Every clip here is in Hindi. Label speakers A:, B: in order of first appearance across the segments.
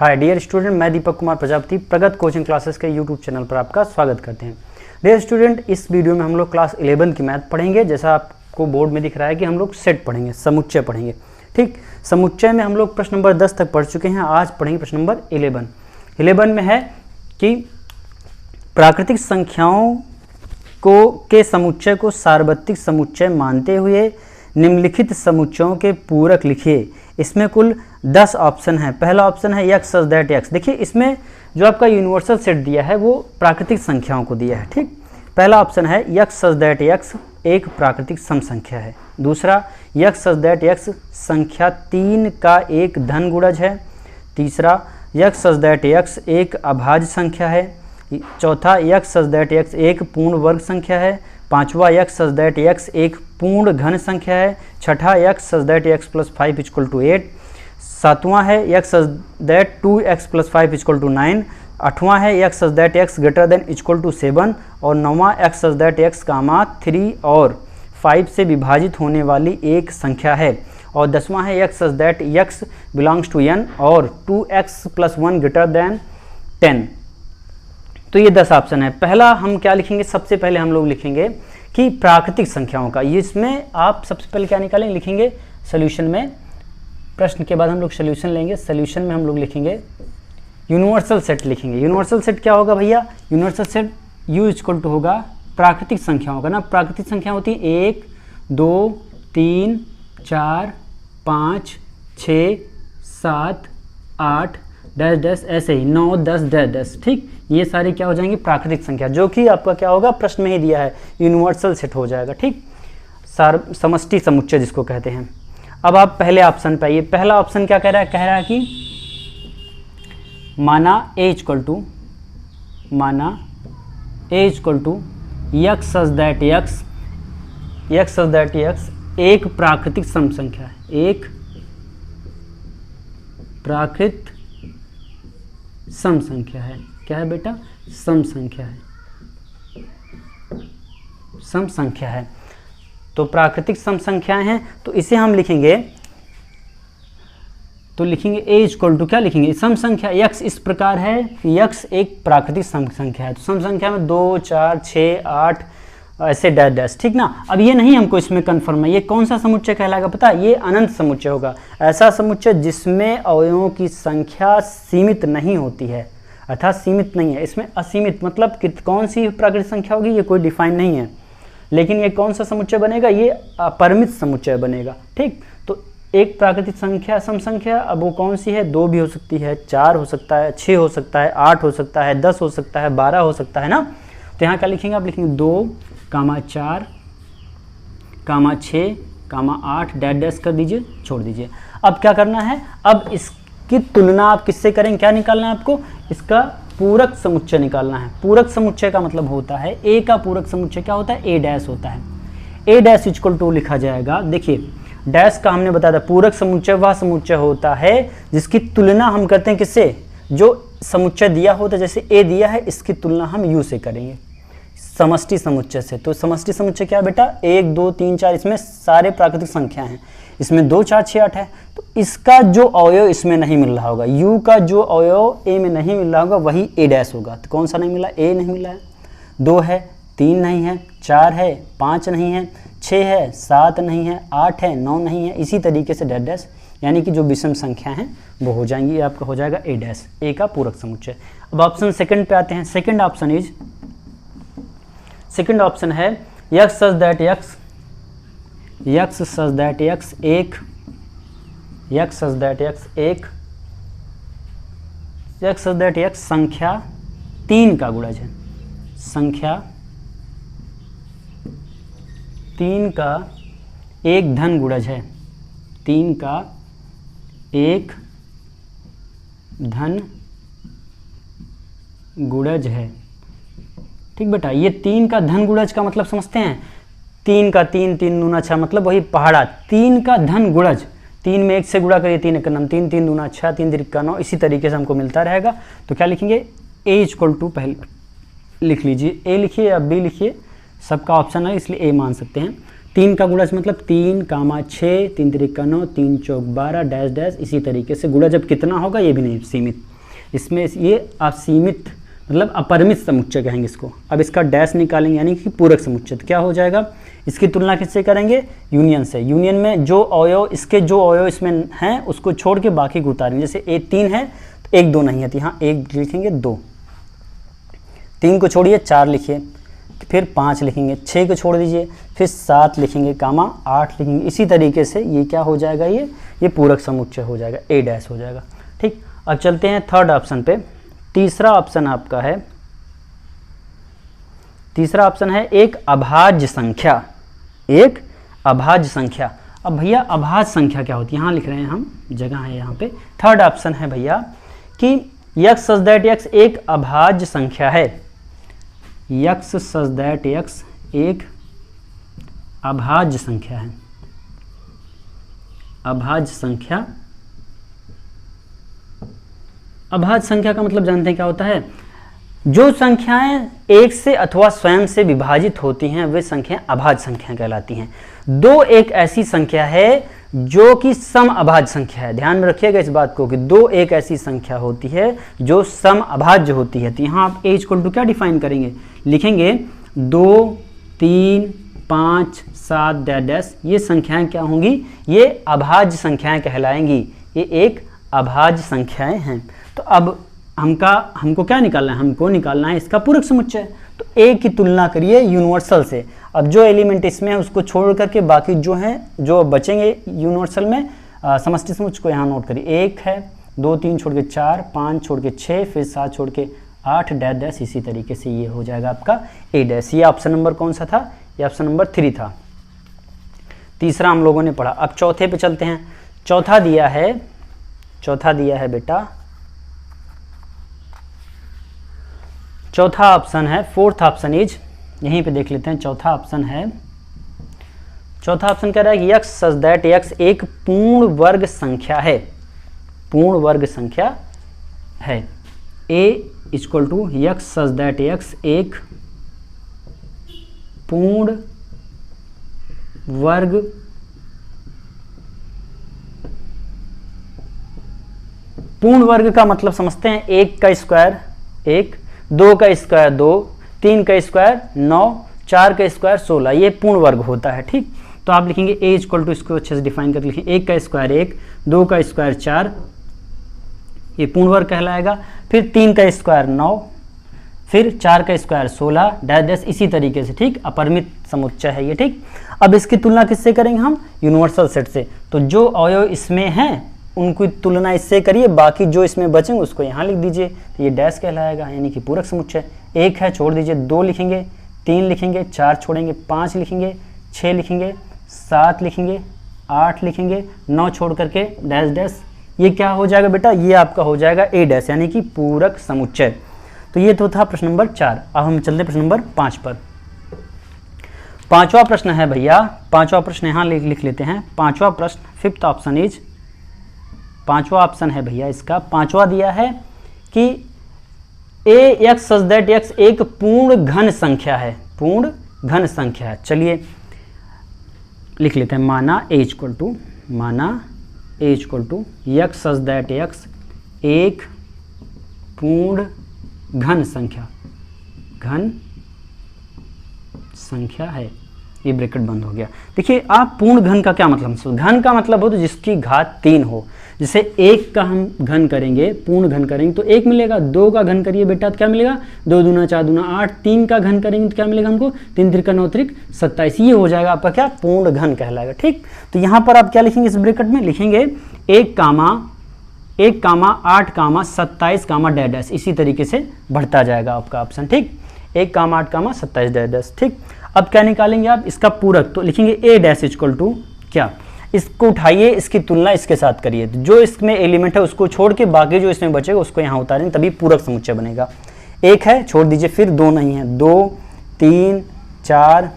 A: हाय डियर स्टूडेंट, मैं दीपक कुमार प्रजापति प्रगत कोचिंग क्लासेस के यूट्यूब चैनल पर आपका स्वागत करते हैं। डियर स्टूडेंट, इस वीडियो में हम लोग क्लास 11 की मैथ पढ़ेंगे। जैसा आपको बोर्ड में दिख रहा है कि हम लोग सेट पढ़ेंगे, समुच्चय पढ़ेंगे। ठीक, समुच्चय में हम लोग प्रश्न नंबर 10 तक पढ़ चुके हैं। आज पढ़ेंगे प्रश्न नंबर 11। 11 में है कि प्राकृतिक संख्याओं के समुच्चय को सार्वत्रिक समुच्चय मानते हुए निम्नलिखित समुच्चयों के पूरक लिखिए। इसमें कुल 10 ऑप्शन है। पहला ऑप्शन है यक्स सच दैट यक्स। देखिए, इसमें जो आपका यूनिवर्सल सेट दिया है वो प्राकृतिक संख्याओं को दिया है। ठीक, पहला ऑप्शन है यक्स सच दैट यक्स एक प्राकृतिक सम संख्या है। दूसरा, यक्स सच दैट यक्स संख्या 3 का एक धन गुणज है। तीसरा, यक्स सच दैट यक्स एक अभाज्य संख्या है। चौथा, यक्स सच दैट यक्स एक पूर्ण वर्ग संख्या है। पांचवा, यक्स सच दैट यक्स एक पूर्ण घन संख्या है। छठा, x such that x plus 5 equal to 8। सातवां है x such that 2x plus 5 equal to 9। आठवां है x such that x greater than equal to 7। और नौवां x such that x comma 3 और 5 से विभाजित होने वाली एक संख्या है। और 10वां है x such that x belongs to n और 2x प्लस 1 ग्रेटर देन 10। तो ये 10 ऑप्शन है। पहला हम क्या लिखेंगे? सबसे पहले हम लोग लिखेंगे कि प्राकृतिक संख्याओं का। इसमें आप सबसे पहले क्या निकालेंगे? लिखेंगे सोल्यूशन में। प्रश्न के बाद हम लोग सोल्यूशन लेंगे। सोल्यूशन में हम लोग लिखेंगे यूनिवर्सल सेट लिखेंगे। यूनिवर्सल सेट क्या होगा भैया? Universal set U equal to होगा प्राकृतिक संख्याओं का ना। प्राकृतिक संख्या होती है 1 2 3 4 5 6 7 8 डैश डैश, ऐसे ही 9 10 डैश डैश। ठीक, ये सारी क्या हो जाएंगी? प्राकृतिक संख्या, जो कि आपका क्या होगा? प्रश्न में ही दिया है, यूनिवर्सल सेट हो जाएगा। ठीक, समष्टि समुच्चय जिसको कहते हैं। अब आप पहले ऑप्शन पे आइए। पहला ऑप्शन क्या कह रहा है? कह रहा है कि माना a equal to x such that x एक प्राकृतिक सम संख्या है। एक प्राकृत सम संख्या है। क्या है बेटा? सम संख्या है। सम संख्या है तो प्राकृतिक सम संख्याएं हैं, तो इसे हम लिखेंगे, तो लिखेंगे a इक्वल टू क्या लिखेंगे? सम संख्या यक्स इस प्रकार है कि यक्स एक प्राकृतिक सम संख्या है। तो सम संख्या में 2 4 6 8 ऐसे डैश डैश। ठीक ना। अब ये नहीं हमको इसमें कन्फर्म है, ये कौन सा समुच्चय कहलाएगा पता है? ये अनंत समुच्चय होगा। ऐसा समुच्चय जिसमें अवयवों की संख्या सीमित नहीं होती है, अर्थात सीमित नहीं है। इसमें असीमित मतलब कौन सी प्राकृतिक संख्या होगी ये कोई डिफाइन नहीं है, लेकिन ये कौन सा समुच्चय बनेगा? ये अपरिमित समुच्चय बनेगा। ठीक, तो एक प्राकृतिक संख्या सम संख्या, अब वो कौन सी है? 2 भी हो सकती है, 4 हो सकता है, 6 हो सकता है, 8 हो सकता है, 10 हो सकता है, 12 हो सकता है ना। तो यहाँ क्या लिखेंगे आप? लिखेंगे 2, 4, 6, 8 डैश डैश कर दीजिए, छोड़ दीजिए। अब क्या करना है? अब इसकी तुलना आप किससे करेंगे? क्या निकालना है आपको? इसका पूरक समुच्चय निकालना है। पूरक समुच्चय का मतलब होता है, ए का पूरक समुच्चय क्या होता है? ए डैश होता है। ए डैश इक्वल टू लिखा जाएगा। देखिए, डैश का हमने बताया था, पूरक समुच्चय वह समुच्चय होता है जिसकी तुलना हम करते हैं किससे? जो समुच्चय दिया होता है, जैसे ए दिया है, इसकी तुलना हम यू से करेंगे, समष्टि समुच्चय से। तो समष्टि समुच्चय क्या है बेटा? 1 2 3 4, इसमें सारे प्राकृतिक संख्या हैं। इसमें 2 4 6 8 है, तो इसका जो अवयव इसमें नहीं मिल रहा होगा, u का जो अवयव ए में नहीं मिल रहा होगा वही ए डैश होगा। तो कौन सा नहीं मिला? ए नहीं मिला है। 2 है, 3 नहीं है, 4 है, 5 नहीं है, 6 है, 7 नहीं है, 8 है, 9 नहीं है, इसी तरीके से डैश डैश, यानी कि जो विषम संख्या हैं वो हो जाएंगी। ये आपका हो जाएगा ए डैश, ए का पूरक समुच्चय। अब ऑप्शन सेकंड पे आते हैं। सेकंड ऑप्शन है यक्स सच दैट यक्स एक संख्या 3 का गुणज है। संख्या 3 का एक धन गुणज है। 3 का एक धन गुणज है। ठीक बेटा, ये 3 का धन गुणज का मतलब समझते हैं? 3 का 3 3 दूना 6, मतलब वही पहाड़ा। 3 का धन गुणज, 3 में 1 से गुणा करिए, 3 1 3 3 दूना 6, 3 3 9, इसी तरीके से हमको मिलता रहेगा। तो क्या लिखेंगे? a इक्वल टू पहले लिख लीजिए, a लिखिए या b लिखिए, सबका ऑप्शन है इसलिए ए मान सकते हैं। 3 का गुणज मतलब 3, 6, 3 3 9, 3 चौक 12 डैश डैश, इसी तरीके से गुणज अब कितना होगा ये भी नहीं सीमित। इसमें ये असीमित मतलब अपरिमित समुच्चय कहेंगे इसको। अब इसका डैश निकालेंगे यानी कि पूरक समुच्चय। तो क्या हो जाएगा, इसकी तुलना किससे करेंगे, यूनियन से। यूनियन में जो अवयव इसके जो अवयव इसमें हैं उसको छोड़ के बाकी को उतारेंगे। जैसे ए 3 है तो 1 2 नहीं है, तो यहाँ 1 लिखेंगे 2, 3 को छोड़िए 4 लिखिए, फिर 5 लिखेंगे, 6 को छोड़ दीजिए, फिर 7 लिखेंगे, कामा 8 लिखेंगे। इसी तरीके से ये क्या हो जाएगा, ये पूरक समुच्चय हो जाएगा, ए डैश हो जाएगा। ठीक, अब चलते हैं थर्ड ऑप्शन पे। तीसरा ऑप्शन आपका है, तीसरा ऑप्शन है एक अभाज्य संख्या। एक अभाज्य संख्या। अब भैया अभाज्य संख्या क्या होती है, यहाँ लिख रहे हैं हम, जगह है यहाँ पे। थर्ड ऑप्शन है भैया कि x सच दैट x एक अभाज्य संख्या है। x सच दैट x एक अभाज्य संख्या है। अभाज्य संख्या, अभाज्य संख्या का मतलब जानते हैं क्या होता है, जो संख्याएं एक से अथवा स्वयं से विभाजित होती हैं वे संख्याएं अभाज्य संख्याएं कहलाती हैं। 2 एक ऐसी संख्या है जो कि सम अभाज्य संख्या है। ध्यान में रखिएगा इस बात को कि 2 एक ऐसी संख्या होती है जो सम अभाज्य होती है। तो यहाँ आप a इक्वल टू क्या डिफाइन करेंगे, लिखेंगे 2 3 5 7 डैश डैश। ये संख्याएं क्या होंगी, ये अभाज्य संख्याएं कहलाएंगी। ये एक अभाज्य संख्याएं हैं। तो अब हमको क्या निकालना है, हमको निकालना है इसका पूरक समुच्चय। तो a की तुलना करिए यूनिवर्सल से। अब जो एलिमेंट इसमें है उसको छोड़ करके बाकी जो हैं जो बचेंगे यूनिवर्सल में समष्टि समुच्चय को यहाँ नोट करिए। 1 है, 2 3 छोड़ के 4, 5 छोड़ के 6, फिर 7 छोड़ के 8 डैश डैश। इसी तरीके से ये हो जाएगा आपका ए डैश। ये ऑप्शन नंबर कौन सा था, ये ऑप्शन नंबर 3 था। तीसरा हम लोगों ने पढ़ा। अब चौथे पे चलते हैं। चौथा दिया है बेटा, चौथा ऑप्शन है, फोर्थ ऑप्शन इज, यहीं पे देख लेते हैं। चौथा ऑप्शन है, चौथा ऑप्शन कह रहा है कि x सच दैट x एक पूर्ण वर्ग संख्या है। पूर्ण वर्ग संख्या है। a equal to x such that x एक पूर्ण वर्ग पूर्ण वर्ग का मतलब समझते हैं, 1 का स्क्वायर 1, 2 का स्क्वायर 2, 3 का स्क्वायर 9, 4 का स्क्वायर 16, ये पूर्ण वर्ग होता है। ठीक, तो आप लिखेंगे a इक्वल टू, इसको अच्छे से डिफाइन करके लिखें, 1 का स्क्वायर 1, 2 का स्क्वायर 4, ये पूर्ण वर्ग कहलाएगा। फिर 3 का स्क्वायर 9, फिर 4 का स्क्वायर 16 डैश डैश। इसी तरीके से, ठीक, अपरिमित समुच्चय है ये। ठीक, अब इसकी तुलना किससे करेंगे हम, यूनिवर्सल सेट से। तो जो अवयव इसमें हैं उनकी तुलना इससे करिए, बाकी जो इसमें बचेंगे उसको यहाँ लिख दीजिए। तो ये डैश कहलाएगा, यानी कि पूरक समुच्चय। 1 है, छोड़ दीजिए, 2 लिखेंगे, 3 लिखेंगे, 4 छोड़ेंगे, 5 लिखेंगे, 6 लिखेंगे, 7 लिखेंगे, 8 लिखेंगे, 9 छोड़ करके डैश डैश। ये क्या हो जाएगा बेटा, ये आपका हो जाएगा ए डैश, यानी कि पूरक समुच्चय। तो ये तो था प्रश्न नंबर 4। अब हम चलते प्रश्न नंबर 5 पर। पांचवा प्रश्न है भैया, पांचवा प्रश्न यहाँ लिख लेते हैं। पांचवा प्रश्न, फिफ्थ ऑप्शन इज, पांचवा ऑप्शन है भैया इसका, पांचवा दिया है कि ए एक्स सच दैट एक्स एक पूर्ण घन संख्या है। पूर्ण घन संख्या है। चलिए लिख लेते हैं, माना ए इक्वल टू, माना A equal to x such that x एक पूर्ण घन संख्या, घन संख्या है। ये ब्रैकेट बंद हो गया। देखिए आप पूर्ण घन का क्या मतलब, घन का मतलब हो तो जिसकी घात 3 हो। जैसे 1 का हम घन करेंगे, पूर्ण घन करेंगे तो 1 मिलेगा। 2 का घन करिए बेटा तो क्या मिलेगा, 2 दूना 4 दूना 8। 3 का घन करेंगे तो क्या मिलेगा हमको, 3 त्रिका 9 त्रिक 27। ये हो जाएगा आपका क्या, पूर्ण घन कहलाएगा। ठीक, तो यहाँ पर आप क्या लिखेंगे, इस ब्रैकेट में लिखेंगे 1 कामा 8 कामा 27 कामा डैश डैश। इसी तरीके से बढ़ता जाएगा आपका ऑप्शन। ठीक, 1 कामा 8 कामा 27 डैश डैश। ठीक, अब क्या निकालेंगे आप, इसका पूरक। तो लिखेंगे ए डैश इक्वल टू क्या, इसको उठाइए, इसकी तुलना इसके साथ करिए। तो जो इसमें एलिमेंट है उसको छोड़ के बाकी जो इसमें बचेगा उसको यहाँ उतारें, तभी पूरक समुच्चय बनेगा। 1 है, छोड़ दीजिए, फिर 2 नहीं है, 2 3 4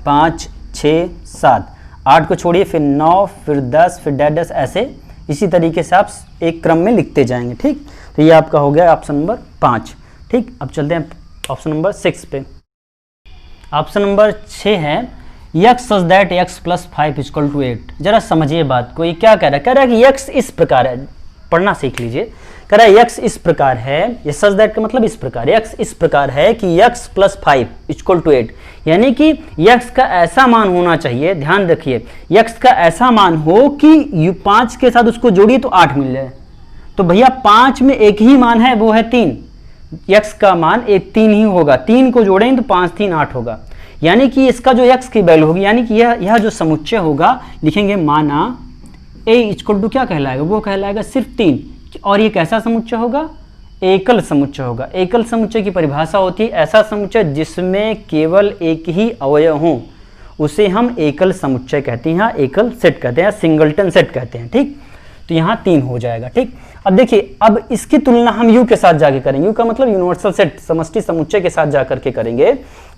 A: 5 6 7, 8 को छोड़िए, फिर 9, फिर 10, फिर डैश डैश, ऐसे इसी तरीके से आप एक क्रम में लिखते जाएंगे। ठीक, तो ये आपका हो गया ऑप्शन नंबर 5। ठीक, अब चलते हैं ऑप्शन नंबर 6 पे। ऑप्शन नंबर 6 है x such that x plus 5 equal to 8। जरा समझिए बात को, ये क्या कह रहा है, कह रहा है कि x इस प्रकार है। पढ़ना सीख लीजिए। कह रहा है x इस प्रकार है, ये सच दैट का मतलब इस प्रकार, x इस प्रकार है कि x + 5 = 8, यानी कि x का ऐसा मान होना चाहिए, ध्यान रखिए, x का ऐसा मान हो कि 5 के साथ उसको जोड़िए तो 8 मिल जाए। तो भैया 5 में एक ही मान है, वो है 3, x का मान 3 ही होगा, 3 को जोड़ेंगे तो 5 3 8 होगा, यानी कि इसका जो x की वैल्यू होगी, यानी कि यह जो समुच्चय होगा, लिखेंगे माना a = क्या कहलाएगा, वो कहलाएगा सिर्फ 3। और ये कैसा समुच्चय होगा, एकल समुच्चय होगा। एकल समुच्चय की परिभाषा होती है ऐसा समुच्चय जिसमें केवल एक ही अवयव हो, उसे हम एकल समुच्चय कहते हैं, एकल सेट कहते हैं, सिंगलटन सेट कहते हैं। ठीक, तो यहाँ 3 हो जाएगा। ठीक, अब देखिए, अब इसकी तुलना हम U के साथ जाके करेंगे। U का मतलब यूनिवर्सल सेट, समष्टि समुच्चय के साथ जाकर के करेंगे।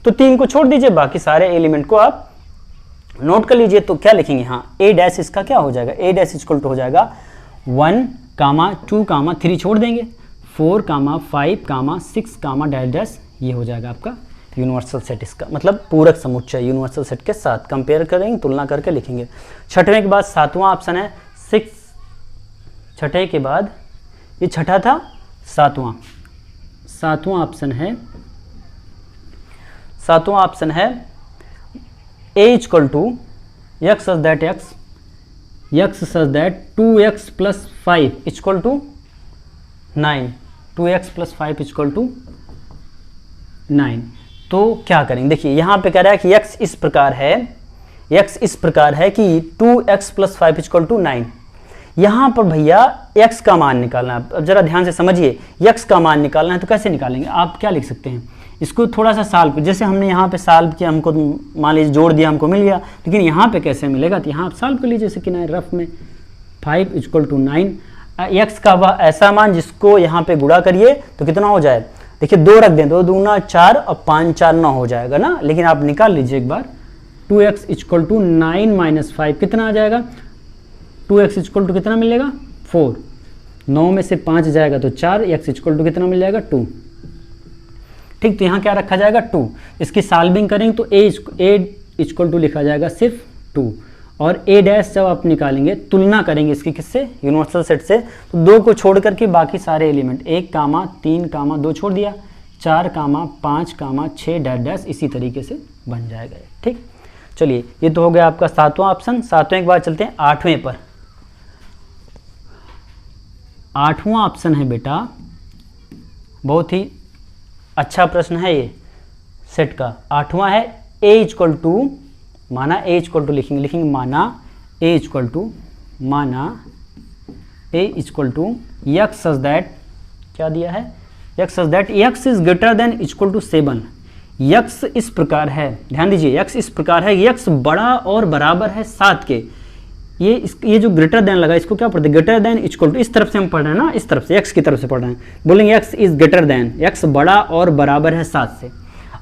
A: तो 3 को छोड़ दीजिए, बाकी सारे एलिमेंट को आप नोट कर लीजिए। तो क्या लिखेंगे, हाँ a' इसका क्या हो जाएगा, a' हो जाएगा 1, 2, 3 छोड़ देंगे, 4, 5, 6, डैश, ये हो जाएगा आपका यूनिवर्सल सेट। इसका मतलब पूरक समुच्चय यूनिवर्सल सेट के साथ कंपेयर करेंगे, तुलना करके लिखेंगे। छठवें के बाद सातवां ऑप्शन है 6, छठे के बाद ये छठा था, सातवां ऑप्शन है, a = x such that x such that 2x + 5 = 9, 2x + 5 = 9। तो क्या करेंगे, देखिए यहाँ पे कह रहा है कि x इस प्रकार है कि 2x + 5 = 9। यहाँ पर भैया x का मान निकालना है। अब जरा ध्यान से समझिए, x का मान निकालना है तो कैसे निकालेंगे, आप क्या लिख सकते हैं, इसको थोड़ा सा सॉल्व, जैसे हमने यहाँ पे सॉल्व किया, हमको मान लीजिए जोड़ दिया, हमको मिल गया, लेकिन यहाँ पे कैसे मिलेगा, तो यहाँ आप सॉल्व कर लीजिए, जैसे कि ना रफ में 5 = 9, x का वह ऐसा मान जिसको यहाँ पे गुणा करिए तो कितना हो जाए, देखिए 2 रख दें, 2 दूना 4 और 5 4 9 हो जाएगा ना, लेकिन आप निकाल लीजिए एक बार, 2x = 9 - 5 कितना आ जाएगा, 2x = कितना मिलेगा 4, 9 में से 5 जाएगा तो 4, x = कितना मिल जाएगा 2। ठीक, तो यहाँ क्या रखा जाएगा 2, इसकी सॉल्विंग करेंगे तो a = लिखा जाएगा सिर्फ 2, और a' जब आप निकालेंगे, तुलना करेंगे इसकी किससे, यूनिवर्सल सेट से, तो 2 को छोड़ करके बाकी सारे एलिमेंट 1, 3, 2 छोड़ दिया, 4, 5, 6 डैश, इसी तरीके से बन जाएगा। ठीक, चलिए ये तो हो गया आपका सातवां ऑप्शन। सातवें के बाद चलते हैं आठवें पर। आठवां ऑप्शन है बेटा, बहुत ही अच्छा प्रश्न है ये सेट का। आठवां है a = माना a = लिखेंगे माना a = x such that, क्या दिया है, x such that x is greater than = 7। x इस प्रकार है, ध्यान दीजिए, x इस प्रकार है, x बड़ा और बराबर है 7 के। ये जो ग्रेटर देन लगा, इसको क्या पढ़ते हैं, ग्रेटर देन = इस तरफ से हम पढ़ रहे हैं ना, इस तरफ से x की तरफ से पढ़ रहे हैं, बोलेंगे x is greater than, x बड़ा और बराबर है 7 से।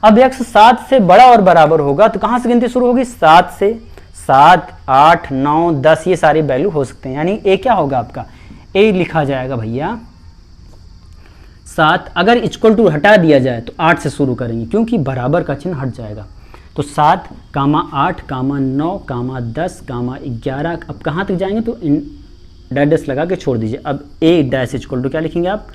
A: अब x 7 से बड़ा और बराबर होगा तो कहां से गिनती शुरू होगी, 7 से, 7, 8, 9, 10, ये सारी वैल्यू हो सकते हैं, यानी a क्या होगा आपका, a लिखा जाएगा भैया 7। अगर = हटा दिया जाए तो 8 से शुरू करेंगे, क्योंकि बराबर का चिन्ह हट जाएगा। तो 7, 8, 9, 10, 11, अब कहाँ तक जाएंगे तो डैश लगा के छोड़ दीजिए। अब a' क्या लिखेंगे आप,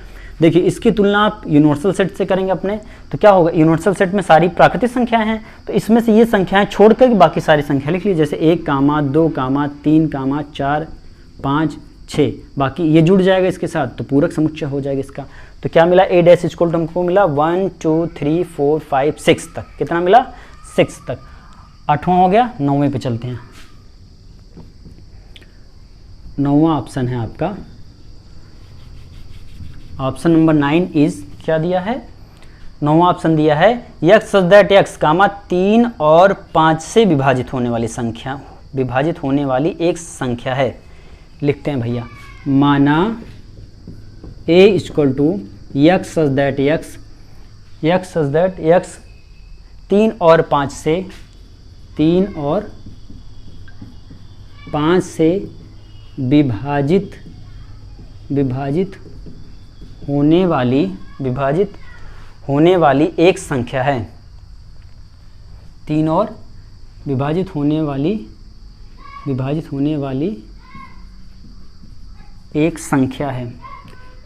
A: देखिए इसकी तुलना आप यूनिवर्सल सेट से करेंगे अपने, तो क्या होगा, यूनिवर्सल सेट में सारी प्राकृतिक संख्याएं हैं, तो इसमें से ये संख्याएं छोड़कर बाकी सारी संख्या लिख लीजिए, जैसे 1, 2, 3, 4, 5, 6, बाकी ये जुड़ जाएगा इसके साथ, तो पूरक समुच्चय हो जाएगा इसका। तो क्या मिला, a' हमको मिला 1, 2, 3, 4, 5, 6 तक, कितना मिला 6 तक। आठवां हो गया, 9वें पे चलते हैं। 9वां ऑप्शन है आपका, ऑप्शन नंबर 9 इज, क्या दिया है, 9वां ऑप्शन दिया है x such that x, 3 और 5 से विभाजित होने वाली संख्या, विभाजित होने वाली एक संख्या है। लिखते हैं भैया, माना a = x such that x 3 और 5 से, 3 और 5 से विभाजित होने वाली एक संख्या है। 3 और विभाजित होने वाली एक संख्या है।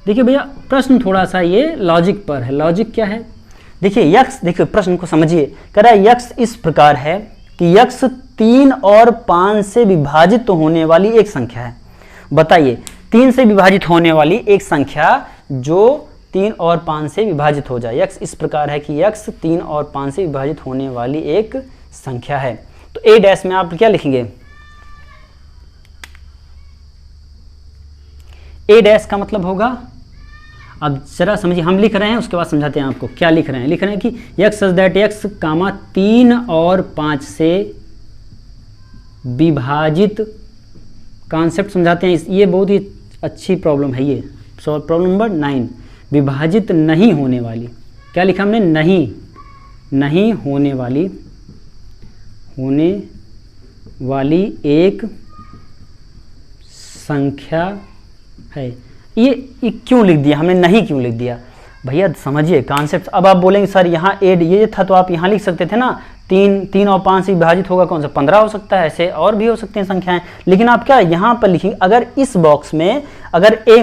A: देखिए भैया प्रश्न थोड़ा सा ये लॉजिक पर है। लॉजिक क्या है? देखिए यक्स, देखिए प्रश्न को समझिए। कह रहा है यक्स इस प्रकार है कि यक्स 3 और 5 से विभाजित होने वाली एक संख्या है। बताइए 3 से विभाजित होने वाली एक संख्या जो 3 और 5 से विभाजित हो जाए। यक्स इस प्रकार है कि यक्स 3 और 5 से विभाजित होने वाली एक संख्या है। तो ए डैश में आप क्या लिखेंगे? ए डैश का मतलब होगा, अब जरा समझिए, हम लिख रहे हैं उसके बाद समझाते हैं आपको क्या लिख रहे हैं। लिख रहे हैं कि x such that x comma 3 और 5 से विभाजित, कॉन्सेप्ट समझाते हैं। ये बहुत ही अच्छी प्रॉब्लम है ये। सॉल्व प्रॉब्लम नंबर 9, विभाजित नहीं होने वाली, क्या लिखा हमने? नहीं होने वाली एक संख्या है। ये क्यों लिख दिया हमने? नहीं क्यों लिख दिया? भैया समझिए कॉन्सेप्ट। अब आप बोलेंगे सर यहाँ एड ये था तो आप यहाँ लिख सकते थे ना, 3 और 5 से विभाजित होगा कौन सा? 15 हो सकता है, ऐसे और भी हो सकते हैं संख्याएं। लेकिन आप क्या यहाँ पर लिखेंगे? अगर इस बॉक्स में, अगर ए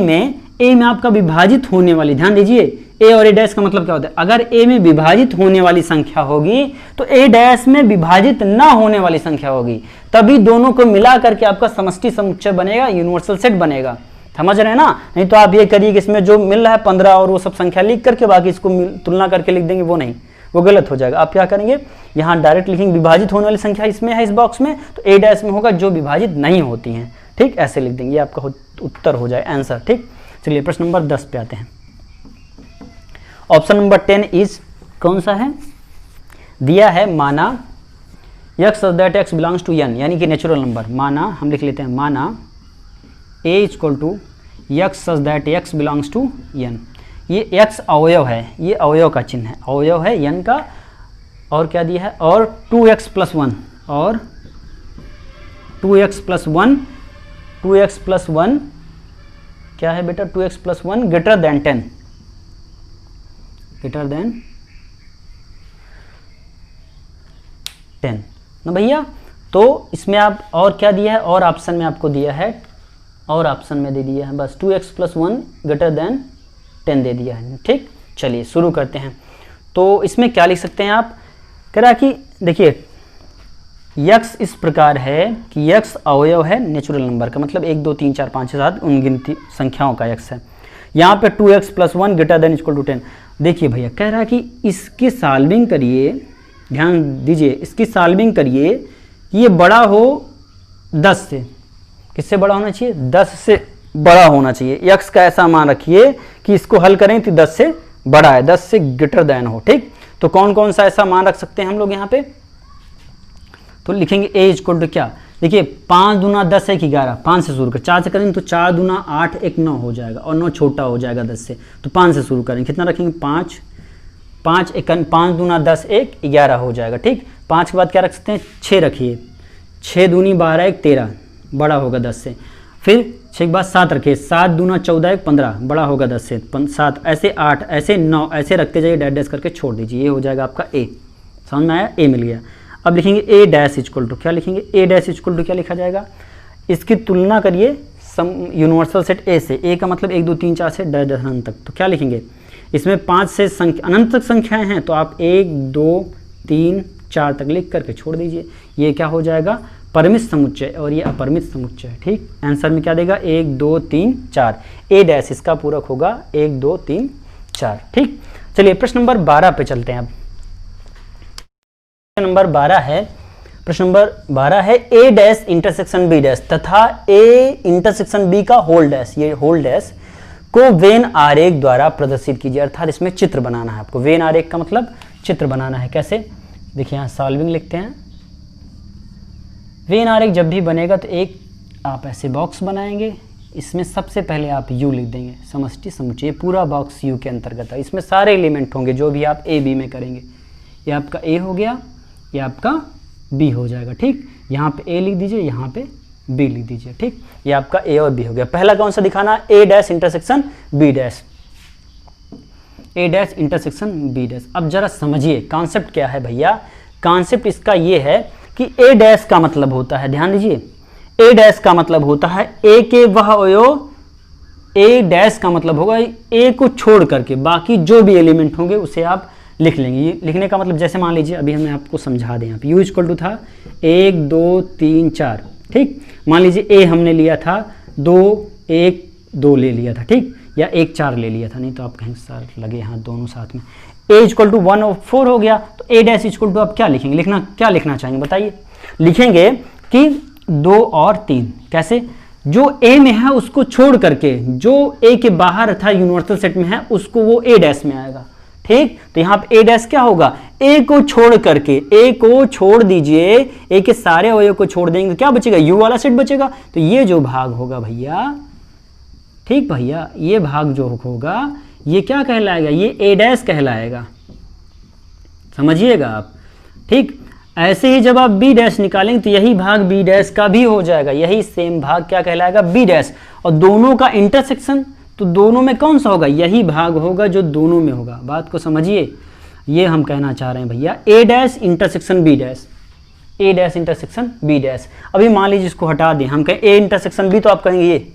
A: में आपका विभाजित होने वाली, ध्यान दीजिए ए और ए डैश का मतलब क्या होता है? अगर ए में विभाजित होने वाली संख्या होगी तो ए डैश में विभाजित ना होने वाली संख्या होगी, तभी दोनों को मिला करके आपका समष्टि समुच्चय बनेगा, यूनिवर्सल सेट बनेगा। समझ रहे हैं ना? नहीं तो आप ये करिए कि इसमें जो मिल रहा है 15 और वो सब संख्या लिख करके बाकी इसको तुलना करके लिख देंगे, वो नहीं, वो गलत हो जाएगा। आप क्या करेंगे? यहाँ डायरेक्ट लिखेंगे विभाजित होने वाली संख्या इसमें है, इस बॉक्स में, तो ए डैश में होगा जो विभाजित नहीं होती हैं। ठीक, ऐसे लिख देंगे, ये आपका उत्तर हो जाए, आंसर। ठीक, चलिए प्रश्न नंबर 10 पे आते हैं। ऑप्शन नंबर 10 इज कौन सा है? दिया है माना x such that x belongs to N, यानी कि नेचुरल नंबर। माना, हम लिख लेते हैं माना A equal to x such that x belongs to N. ये एक्स अवयव है, ये अवयव का चिन्ह है, अवयव है एन का। और क्या दिया है? और 2x + 1, और 2x + 1, 2x + 1 क्या है बेटा? 2x + 1 greater than 10, greater than 10 ना भैया। तो इसमें आप और क्या दिया है? और ऑप्शन में आपको दिया है, और ऑप्शन में दे दिया है बस 2x + 1 ग्रेटर देन 10 दे दिया है। ठीक, चलिए शुरू करते हैं। तो इसमें क्या लिख सकते हैं आप? कह रहा कि देखिए यक्स इस प्रकार है कि यक्स अवयव है नेचुरल नंबर का, मतलब 1 2 3 4 5 6 7 उन गिनती संख्याओं का यक्स है। यहाँ पे 2x + 1 greater than equal to 10। देखिए भैया कह रहा है कि इसकी सॉल्विंग करिए, ध्यान दीजिए, इसकी सॉल्विंग करिए कि ये बड़ा हो 10 से। किससे बड़ा होना चाहिए? 10 से बड़ा होना चाहिए। यक्स का ऐसा मान रखिए कि इसको हल करें तो 10 से बड़ा है, 10 से ग्रेटर देन हो। ठीक, तो कौन कौन सा ऐसा मान रख सकते हैं हम लोग यहाँ पे? तो लिखेंगे ए इक्वल टू क्या? देखिए 5 दूना 10 1 11, 5 से शुरू कर, 4 से करेंगे तो 4 दूना 8 1 9 हो जाएगा, और 9 छोटा हो जाएगा 10 से, तो 5 से शुरू करेंगे। कितना रखेंगे? 5 5 दूना 10 1 11 हो जाएगा। ठीक, 5 के बाद क्या रख सकते हैं? 6 रखिए, 6 दूनी 12 1 13, बड़ा होगा 10 से। फिर 6 के बाद 7 रखिए, 7 दूना 14 1 15, बड़ा होगा 10 से। 7 ऐसे 8 ऐसे 9 ऐसे रखते जाइए, डैश डैश करके छोड़ दीजिए, ये हो जाएगा आपका ए। समझ में आया? ए मिल गया। अब लिखेंगे ए डैश इक्वल टू, क्या लिखेंगे? ए डैश इक्वल टू क्या लिखा जाएगा? इसकी तुलना करिए यूनिवर्सल सेट ए से। ए का मतलब 1 2 3 4 से डैश डैश अनंत तक, तो क्या लिखेंगे? इसमें 5 से अनंत तक संख्याएं हैं, तो आप 1 2 3 4 तक लिख करके छोड़ दीजिए। ये क्या हो जाएगा? परिमित समुच्चय, और ये अपरिमित समुच्चय। ठीक, आंसर में क्या देगा? 1 2 3 4। ए डैश इसका पूरक होगा 1 2 3 4। ठीक, चलिए प्रश्न नंबर 12 पे चलते हैं। अब प्रश्न नंबर 12 है A dash intersection B dash तथा ए इंटरसेक्शन बी का होल डैश, ये होल डैश को वेन आरेख द्वारा प्रदर्शित कीजिए। अर्थात इसमें चित्र बनाना है आपको। वेन आरेख का मतलब चित्र बनाना है। कैसे? देखिए यहाँ सॉल्विंग लिखते हैं। वेन आरेख जब भी बनेगा तो एक आप ऐसे बॉक्स बनाएंगे, इसमें सबसे पहले आप यू लिख देंगे, समष्टि समुच्चय। पूरा बॉक्स यू के अंतर्गत है, इसमें सारे एलिमेंट होंगे जो भी आप ए बी में करेंगे। ये आपका ए हो गया, ये आपका बी हो जाएगा। ठीक, यहाँ पे ए लिख दीजिए, यहाँ पे बी लिख दीजिए। ठीक, ये आपका ए और बी हो गया। पहला कौन सा दिखाना? ए dash intersection B dash, A dash intersection B dash. अब जरा समझिए कॉन्सेप्ट क्या है भैया। कॉन्सेप्ट इसका ये है कि ए डैश का मतलब होता है, ध्यान दीजिए, ए डैश का मतलब होता है ए के वह अवयव ए डैश का मतलब होगा ए को छोड़ करके बाकी जो भी एलिमेंट होंगे उसे आप लिख लेंगे। ये लिखने का मतलब जैसे मान लीजिए अभी हमने आपको समझा दें, यहाँ पे यू इक्वल टू था 1 2 3 4, ठीक। मान लीजिए ए हमने लिया था 2 1 2 ले लिया था, ठीक, या 1 4 ले लिया था, नहीं तो आप कहेंगे सर लगे यहाँ दोनों साथ में। ए इक्वल टू 1 और 4 हो गया, तो ए डैश इक्वल टू आप क्या लिखेंगे, क्या लिखना चाहेंगे बताइए। लिखेंगे कि 2 और 3, कैसे, जो ए में है उसको छोड़ करके, जो ए के बाहर था यूनिवर्सल सेट में है उसको वो ए डैश में आएगा, ठीक। तो यहाँ पे ए डैश क्या होगा, ए को छोड़ करके, ए को छोड़ दीजिए, ए के सारे अवयव को छोड़ देंगे, क्या बचेगा, यू वाला सेट बचेगा। तो ये जो भाग होगा भैया, ठीक भैया, ये भाग जो होगा ये क्या कहलाएगा, ये ए डैश कहलाएगा, समझिएगा आप, ठीक। ऐसे ही जब आप बी डैश निकालेंगे तो यही भाग बी डैश का भी हो जाएगा, यही सेम भाग क्या कहलाएगा, बी डैश। और दोनों का इंटरसेक्शन, तो दोनों में कौन सा होगा, यही भाग होगा जो दोनों में होगा। बात को समझिए, ये हम कहना चाह रहे हैं भैया, ए dash intersection B dash, A dash intersection B dash. अभी मान लीजिए इसको हटा दें, हम कहें ए इंटरसेक्शन बी, तो आप कहेंगे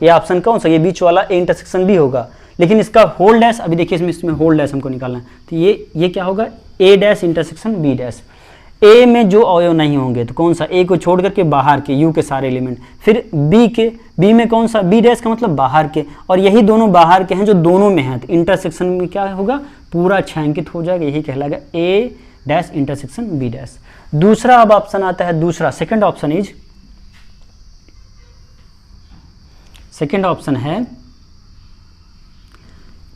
A: ये ऑप्शन कौन सा, ये बीच वाला ए इंटरसेक्शन बी होगा। लेकिन इसका होल डैश, अभी देखिए इसमें होल डैश हमको निकालना है, तो ये क्या होगा, ए डैश इंटरसेक्शन बी डैश। ए में जो अवयव नहीं होंगे तो कौन सा, ए को छोड़ करके बाहर के यू के सारे एलिमेंट, फिर बी में कौन सा, बी डैश का मतलब बाहर के, और यही दोनों बाहर के हैं जो दोनों में हैं, तो इंटरसेक्शन में क्या होगा, पूरा छायांकित हो जाएगा, यही कहलाएगा A dash intersection B dash. दूसरा अब ऑप्शन आता है, दूसरा second option is, second option है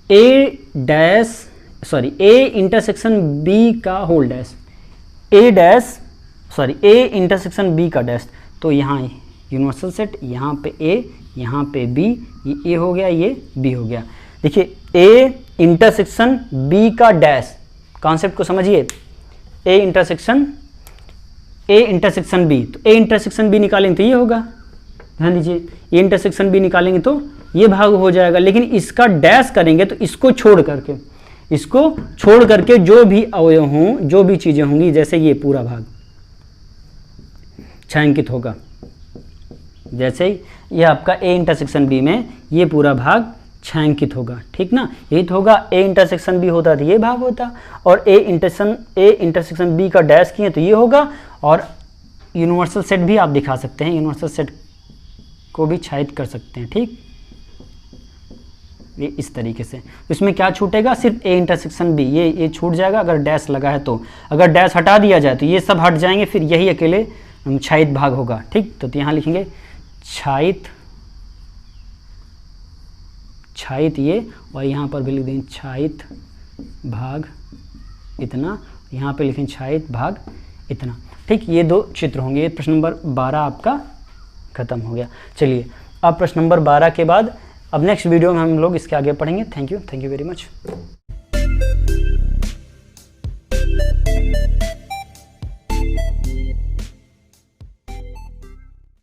A: A dash sorry A intersection B का whole dash, A dash sorry A intersection B का डैश। तो यहाँ यूनिवर्सल सेट, यहाँ पे ए, यहाँ पे बी, ये ए हो गया, ये बी हो गया। देखिए ए इंटरसेक्शन बी का डैश, कॉन्सेप्ट को समझिए, ए इंटरसेक्शन बी, तो ए इंटरसेक्शन बी निकालेंगे तो ये होगा, ध्यान दीजिए, ए इंटरसेक्शन बी निकालेंगे तो ये भाग हो जाएगा। लेकिन इसका डैश करेंगे तो इसको छोड़ करके जो भी अवयव हों, जो भी चीजें होंगी, जैसे ये पूरा भाग छायांकित होगा, जैसे ये आपका ए इंटरसेक्शन बी में ये पूरा भाग छायांकित होगा, ठीक ना, यही तो होगा, ए इंटरसेक्शन बी होता तो ये भाग होता, और ए इंटरसेक्शन बी का डैश किए तो ये होगा। और यूनिवर्सल सेट भी आप दिखा सकते हैं, यूनिवर्सल सेट को भी छायांकित कर सकते हैं, ठीक, ये इस तरीके से। इसमें क्या छूटेगा, सिर्फ ए इंटरसेक्शन बी, ये छूट जाएगा अगर डैश लगा है तो, अगर डैश हटा दिया जाए तो ये सब हट जाएंगे, फिर यही अकेले छायित भाग होगा, ठीक। तो यहाँ लिखेंगे छायित ये, और यहाँ पर भी लिख देंगे छायित भाग इतना, यहाँ पे लिखेंगे छायित भाग इतना, ठीक। ये दो चित्र होंगे। प्रश्न नंबर 12 आपका खत्म हो गया। चलिए अब प्रश्न नंबर 12 के बाद अब नेक्स्ट वीडियो में हम लोग इसके आगे पढ़ेंगे। Thank you very much.